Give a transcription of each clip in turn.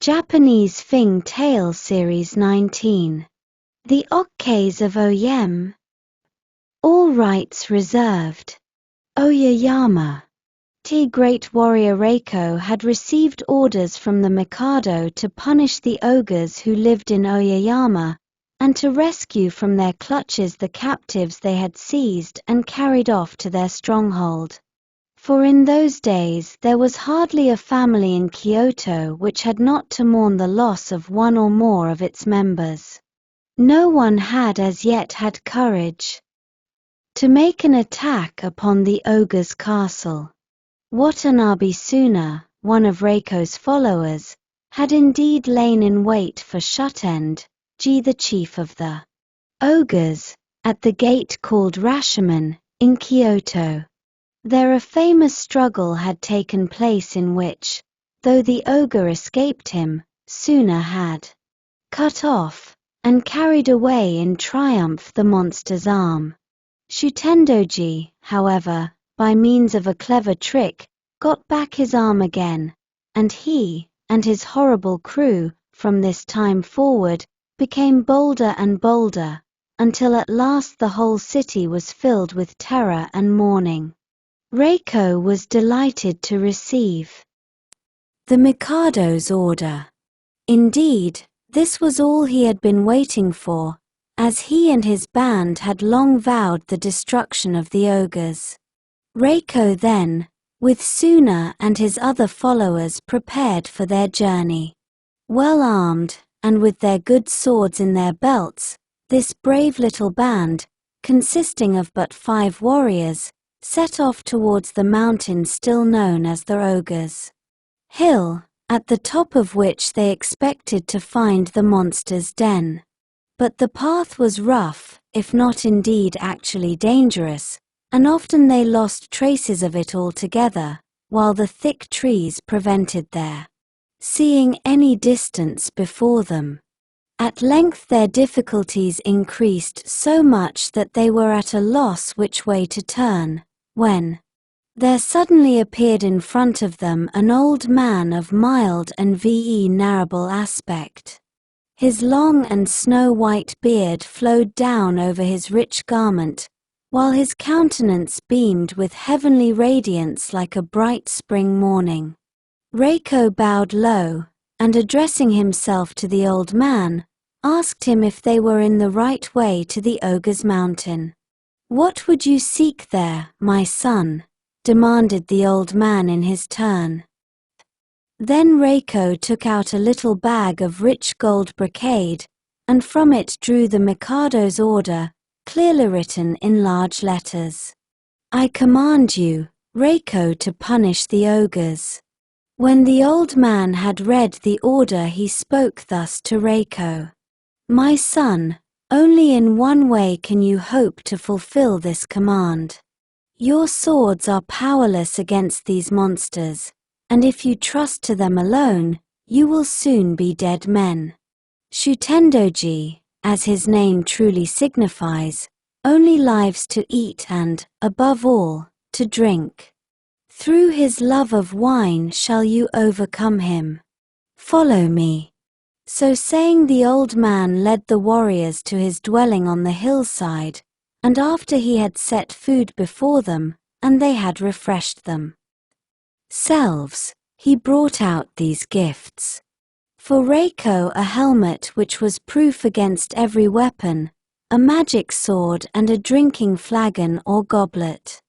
Japanese Fing Tale Series 19. The Okkays of Oyem. All rights reserved. Oyayama. Great warrior Reiko had received orders from the Mikado to punish the ogres who lived in Oyayama, and to rescue from their clutches the captives they had seized and carried off to their stronghold. For in those days there was hardly a family in Kyoto which had not to mourn the loss of one or more of its members. No one had as yet had courage to make an attack upon the ogre's castle. Watanabe Suna, one of Reiko's followers, had indeed lain in wait for Shutend, the chief of the ogres, at the gate called Rashomon, in Kyoto. There a famous struggle had taken place in which, though the ogre escaped him, Suna had cut off and carried away in triumph the monster's arm. Shutendoji, however, by means of a clever trick, got back his arm again, and he, and his horrible crew, from this time forward, became bolder and bolder, until at last the whole city was filled with terror and mourning. Reiko was delighted to receive the Mikado's order. Indeed, this was all he had been waiting for, as he and his band had long vowed the destruction of the ogres. Reiko then, with Suna and his other followers, prepared for their journey. Well armed, and with their good swords in their belts, this brave little band, consisting of but 5 warriors, set off towards the mountain still known as the Ogre's Hill, at the top of which they expected to find the monster's den. But the path was rough, if not indeed actually dangerous, and often they lost traces of it altogether, while the thick trees prevented their seeing any distance before them. At length their difficulties increased so much that they were at a loss which way to turn, when there suddenly appeared in front of them an old man of mild and venerable aspect. His long and snow-white beard flowed down over his rich garment, while his countenance beamed with heavenly radiance like a bright spring morning. Reiko bowed low, and addressing himself to the old man, asked him if they were in the right way to the ogre's mountain. "What would you seek there, my son?" demanded the old man in his turn. Then Reiko took out a little bag of rich gold brocade, and from it drew the Mikado's order, clearly written in large letters. "I command you, Reiko, to punish the ogres." When the old man had read the order, he spoke thus to Reiko: "My son, only in one way can you hope to fulfill this command. Your swords are powerless against these monsters, and if you trust to them alone, you will soon be dead men. Shutendoji, as his name truly signifies, only lives to eat and, above all, to drink. Through his love of wine shall you overcome him. Follow me." So saying, the old man led the warriors to his dwelling on the hillside, and after he had set food before them, and they had refreshed themselves, he brought out these gifts. For Reiko a helmet which was proof against every weapon, a magic sword and a drinking flagon or goblet.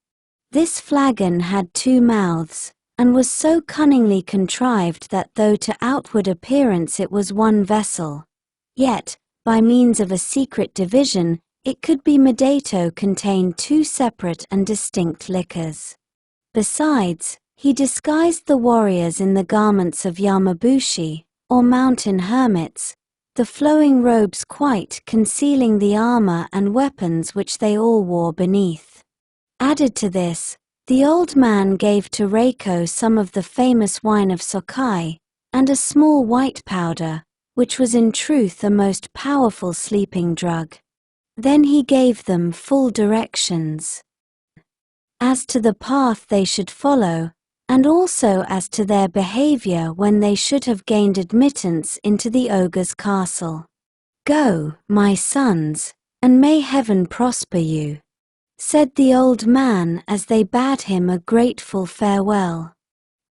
This flagon had 2 mouths, and was so cunningly contrived that though to outward appearance it was one vessel, yet, by means of a secret division, it could be made to contain 2 separate and distinct liquors. Besides, he disguised the warriors in the garments of Yamabushi, or mountain hermits, the flowing robes quite concealing the armor and weapons which they all wore beneath. Added to this, the old man gave to Reiko some of the famous wine of Sokai, and a small white powder, which was in truth a most powerful sleeping drug. Then he gave them full directions as to the path they should follow, and also as to their behavior when they should have gained admittance into the ogre's castle. "Go, my sons, and may heaven prosper you," said the old man as they bade him a grateful farewell.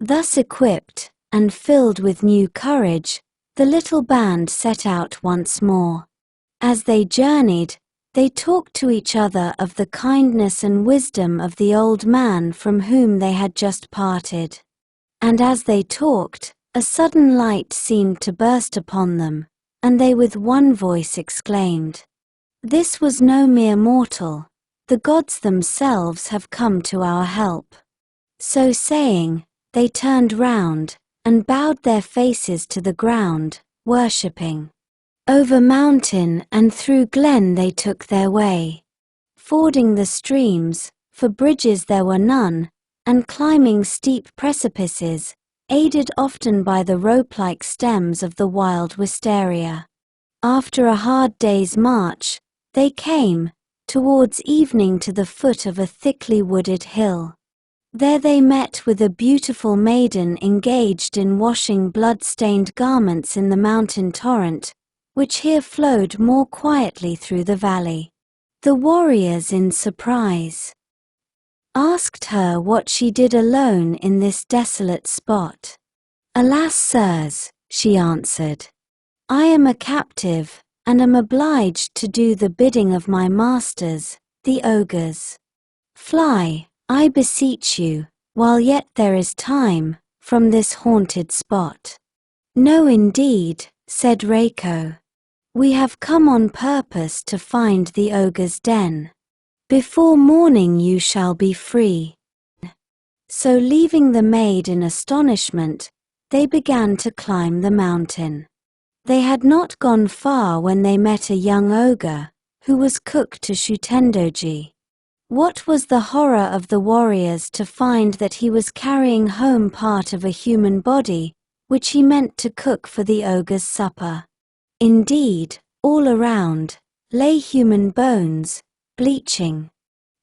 Thus equipped, and filled with new courage, the little band set out once more. As they journeyed, they talked to each other of the kindness and wisdom of the old man from whom they had just parted. And as they talked, a sudden light seemed to burst upon them, and they with one voice exclaimed, "This was no mere mortal, the gods themselves have come to our help." So saying, they turned round, and bowed their faces to the ground, worshipping. Over mountain and through glen they took their way, fording the streams, for bridges there were none, and climbing steep precipices, aided often by the rope-like stems of the wild wisteria. After a hard day's march, they came, towards evening, to the foot of a thickly wooded hill. There they met with a beautiful maiden engaged in washing blood-stained garments in the mountain torrent, which here flowed more quietly through the valley. The warriors, in surprise, asked her what she did alone in this desolate spot. "Alas, sirs," she answered, "I am a captive, and am obliged to do the bidding of my masters, the ogres. Fly, I beseech you, while yet there is time, from this haunted spot." "No, indeed," said Reiko. "We have come on purpose to find the ogre's den. Before morning you shall be free." So leaving the maid in astonishment, they began to climb the mountain. They had not gone far when they met a young ogre, who was cook to Shutendoji. What was the horror of the warriors to find that he was carrying home part of a human body, which he meant to cook for the ogre's supper. Indeed, all around, lay human bones, bleaching.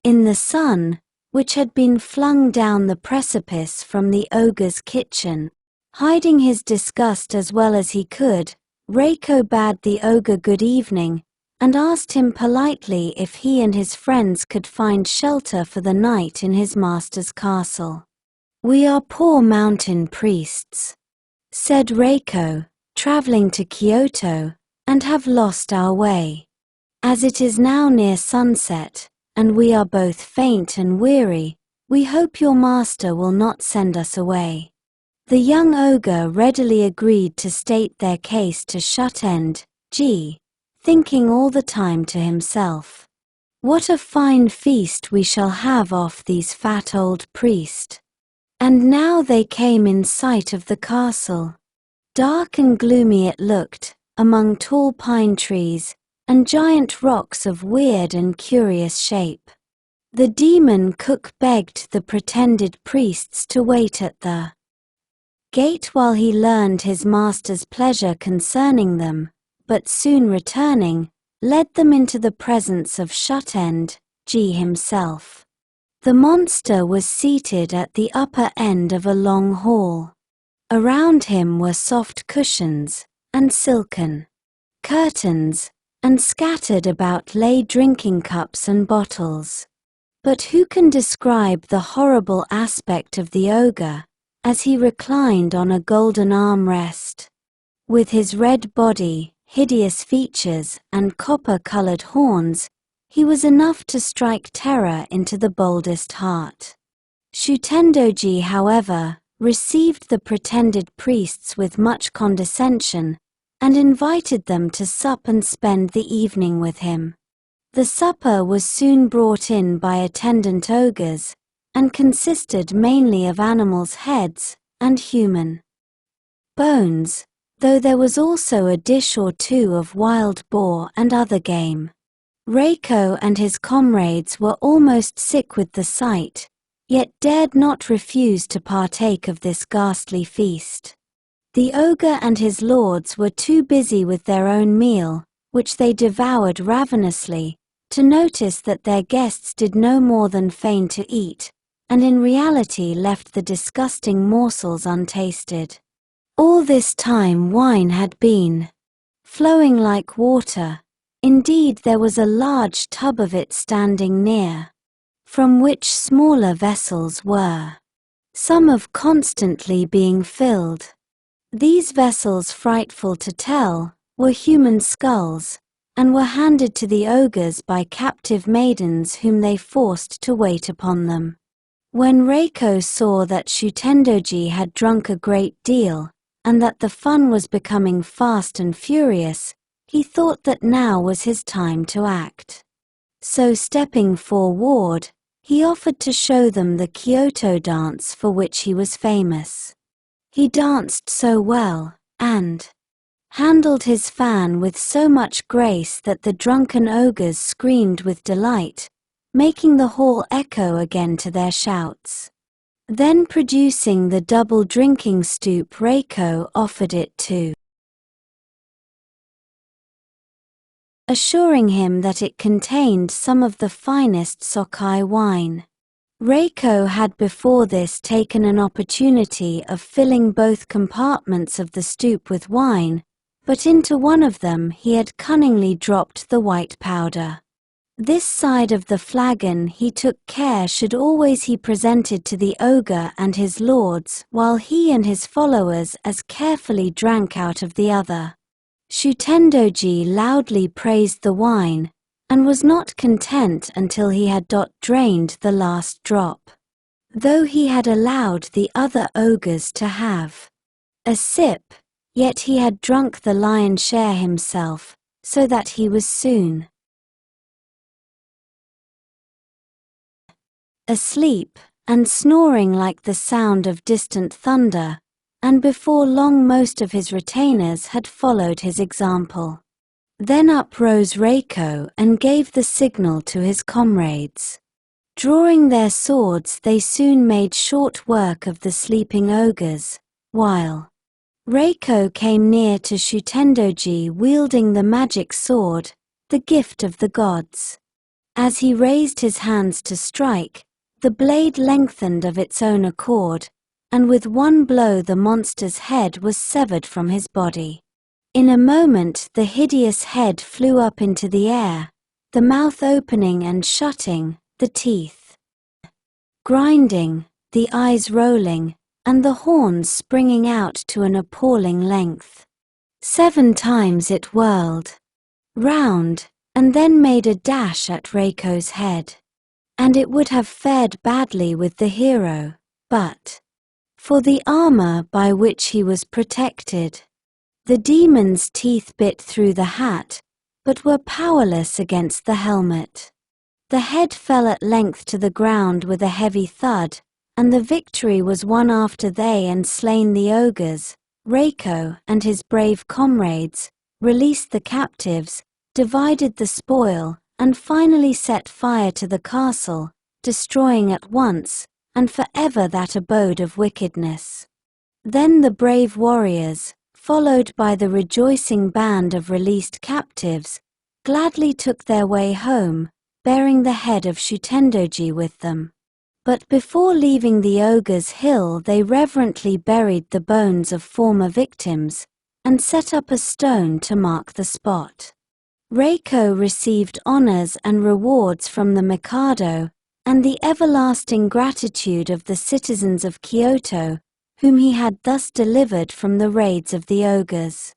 In the sun, which had been flung down the precipice from the ogre's kitchen, hiding his disgust as well as he could, Reiko bade the ogre good evening, and asked him politely if he and his friends could find shelter for the night in his master's castle. "We are poor mountain priests," said Reiko, "traveling to Kyoto, and have lost our way. As it is now near sunset, and we are both faint and weary, we hope your master will not send us away." The young ogre readily agreed to state their case to Shutend-ji, thinking all the time to himself, "What a fine feast we shall have off these fat old priests." And now they came in sight of the castle. Dark and gloomy it looked, among tall pine trees, and giant rocks of weird and curious shape. The demon cook begged the pretended priests to wait at the gate while he learned his master's pleasure concerning them, but soon returning, led them into the presence of Shutend-ji himself. The monster was seated at the upper end of a long hall. Around him were soft cushions, and silken curtains, and scattered about lay drinking cups and bottles. But who can describe the horrible aspect of the ogre, as he reclined on a golden armrest? With his red body, hideous features, and copper-colored horns, he was enough to strike terror into the boldest heart. Shutendoji, however, received the pretended priests with much condescension, and invited them to sup and spend the evening with him. The supper was soon brought in by attendant ogres, and consisted mainly of animals' heads, and human bones, though there was also a dish or two of wild boar and other game. Reiko and his comrades were almost sick with the sight, yet dared not refuse to partake of this ghastly feast. The ogre and his lords were too busy with their own meal, which they devoured ravenously, to notice that their guests did no more than feign to eat, and in reality left the disgusting morsels untasted. All this time wine had been flowing like water. Indeed, there was a large tub of it standing near, from which smaller vessels were some of constantly being filled. These vessels, frightful to tell, were human skulls, and were handed to the ogres by captive maidens whom they forced to wait upon them. When Reiko saw that Shutendoji had drunk a great deal, and that the fun was becoming fast and furious, he thought that now was his time to act. So stepping forward, he offered to show them the Kyoto dance for which he was famous. He danced so well, and handled his fan with so much grace that the drunken ogres screamed with delight, making the hall echo again to their shouts. Then producing the double drinking stoup, Reiko offered it to, assuring him that it contained some of the finest Sokai wine. Reiko had before this taken an opportunity of filling both compartments of the stoup with wine, but into one of them he had cunningly dropped the white powder. This side of the flagon he took care should always be presented to the ogre and his lords, while he and his followers as carefully drank out of the other. Shutendoji loudly praised the wine, and was not content until he had drained the last drop, though he had allowed the other ogres to have a sip, yet he had drunk the lion's share himself, so that he was soon asleep, and snoring like the sound of distant thunder, and before long most of his retainers had followed his example. Then up rose Reiko and gave the signal to his comrades. Drawing their swords, they soon made short work of the sleeping ogres, while Reiko came near to Shutendoji wielding the magic sword, the gift of the gods. As he raised his hands to strike, the blade lengthened of its own accord, and with one blow the monster's head was severed from his body. In a moment the hideous head flew up into the air, the mouth opening and shutting, the teeth grinding, the eyes rolling, and the horns springing out to an appalling length. 7 times it whirled round, and then made a dash at Reiko's head. And it would have fared badly with the hero, but for the armor by which he was protected. The demon's teeth bit through the hat, but were powerless against the helmet. The head fell at length to the ground with a heavy thud, and the victory was won after they and slain the ogres. Reiko and his brave comrades released the captives, divided the spoil, and finally set fire to the castle, destroying at once and forever that abode of wickedness. Then the brave warriors, followed by the rejoicing band of released captives, gladly took their way home, bearing the head of Shutendoji with them. But before leaving the ogre's hill they reverently buried the bones of former victims, and set up a stone to mark the spot. Reiko received honors and rewards from the Mikado, and the everlasting gratitude of the citizens of Kyoto, whom he had thus delivered from the raids of the ogres.